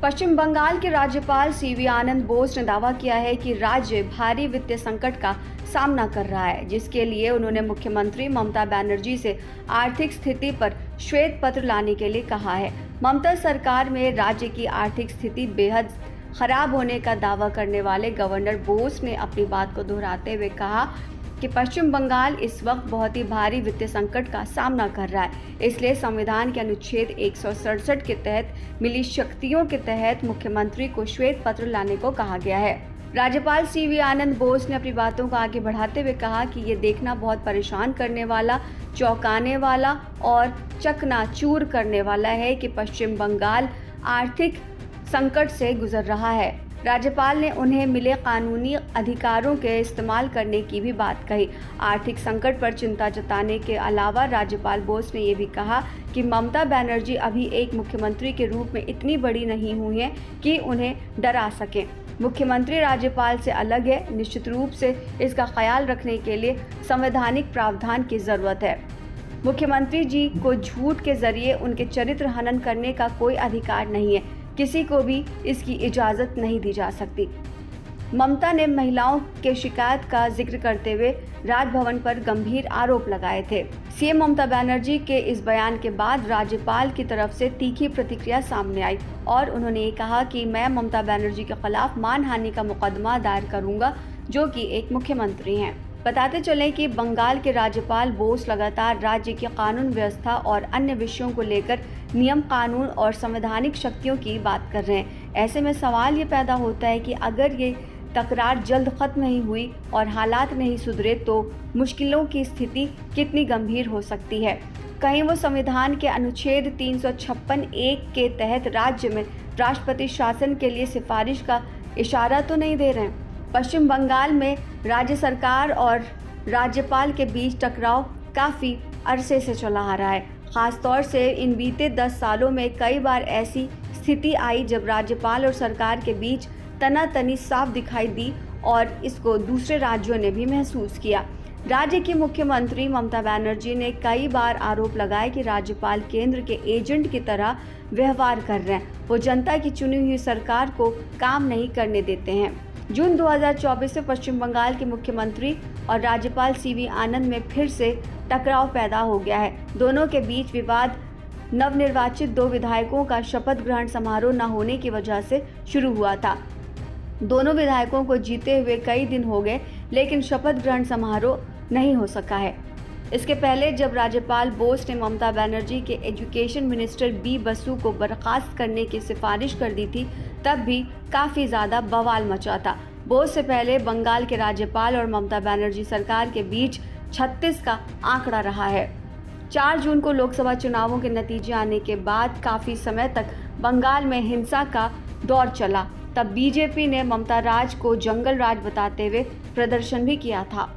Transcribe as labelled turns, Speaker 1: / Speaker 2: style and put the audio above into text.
Speaker 1: पश्चिम बंगाल के राज्यपाल सीवी आनंद बोस ने दावा किया है कि राज्य भारी वित्तीय संकट का सामना कर रहा है, जिसके लिए उन्होंने मुख्यमंत्री ममता बनर्जी से आर्थिक स्थिति पर श्वेत पत्र लाने के लिए कहा है। ममता सरकार में राज्य की आर्थिक स्थिति बेहद खराब होने का दावा करने वाले गवर्नर बोस ने अपनी बात को दोहराते हुए कहा कि पश्चिम बंगाल इस वक्त बहुत ही भारी वित्तीय संकट का सामना कर रहा है। इसलिए संविधान के अनुच्छेद 167 के तहत मिली शक्तियों के तहत मुख्यमंत्री को श्वेत पत्र लाने को कहा गया है। राज्यपाल सीवी आनंद बोस ने अपनी बातों को आगे बढ़ाते हुए कहा कि ये देखना बहुत परेशान करने वाला, चौंकाने वाला और चकनाचूर करने वाला है कि पश्चिम बंगाल आर्थिक संकट से गुजर रहा है। राज्यपाल ने उन्हें मिले कानूनी अधिकारों के इस्तेमाल करने की भी बात कही। आर्थिक संकट पर चिंता जताने के अलावा राज्यपाल बोस ने ये भी कहा कि ममता बनर्जी अभी एक मुख्यमंत्री के रूप में इतनी बड़ी नहीं हुई हैं कि उन्हें डरा सकें। मुख्यमंत्री राज्यपाल से अलग है। निश्चित रूप से इसका ख्याल रखने के लिए संवैधानिक प्रावधान की जरूरत है। मुख्यमंत्री जी को झूठ के जरिए उनके चरित्र हनन करने का कोई अधिकार नहीं है। किसी को भी इसकी इजाज़त नहीं दी जा सकती। ममता ने महिलाओं के शिकायत का जिक्र करते हुए राजभवन पर गंभीर आरोप लगाए थे। सीएम ममता बनर्जी के इस बयान के बाद राज्यपाल की तरफ से तीखी प्रतिक्रिया सामने आई और उन्होंने ये कहा कि मैं ममता बनर्जी के खिलाफ मानहानि का मुकदमा दायर करूंगा, जो कि एक मुख्यमंत्री हैं। बताते चलें कि बंगाल के राज्यपाल बोस लगातार राज्य की कानून व्यवस्था और अन्य विषयों को लेकर नियम, कानून और संवैधानिक शक्तियों की बात कर रहे हैं। ऐसे में सवाल ये पैदा होता है कि अगर ये तकरार जल्द खत्म नहीं हुई और हालात नहीं सुधरे तो मुश्किलों की स्थिति कितनी गंभीर हो सकती है। कहीं वो संविधान के अनुच्छेद 356(1) के तहत राज्य में राष्ट्रपति शासन के लिए सिफारिश का इशारा तो नहीं दे रहे हैं। पश्चिम बंगाल में राज्य सरकार और राज्यपाल के बीच टकराव काफ़ी अरसे से चला आ रहा है। ख़ासतौर से इन बीते 10 सालों में कई बार ऐसी स्थिति आई जब राज्यपाल और सरकार के बीच तनातनी साफ दिखाई दी और इसको दूसरे राज्यों ने भी महसूस किया। राज्य की मुख्यमंत्री ममता बनर्जी ने कई बार आरोप लगाया कि राज्यपाल केंद्र के एजेंट की तरह व्यवहार कर रहे हैं। वो जनता की चुनी हुई सरकार को काम नहीं करने देते हैं। जून 2024 में पश्चिम बंगाल के मुख्यमंत्री और राज्यपाल सीवी आनंद में फिर से टकराव पैदा हो गया है। दोनों के बीच विवाद नवनिर्वाचित 2 विधायकों का शपथ ग्रहण समारोह न होने की वजह से शुरू हुआ था। दोनों विधायकों को जीते हुए कई दिन हो गए, लेकिन शपथ ग्रहण समारोह नहीं हो सका है। इसके पहले जब राज्यपाल बोस ने ममता बनर्जी के एजुकेशन मिनिस्टर बी बसु को बर्खास्त करने की सिफारिश कर दी थी, तब भी काफ़ी ज़्यादा बवाल मचा था। बोस से पहले बंगाल के राज्यपाल और ममता बनर्जी सरकार के बीच 36 का आंकड़ा रहा है। 4 जून को लोकसभा चुनावों के नतीजे आने के बाद काफ़ी समय तक बंगाल में हिंसा का दौर चला। तब बीजेपी ने ममता राज को जंगल राज बताते हुए प्रदर्शन भी किया था।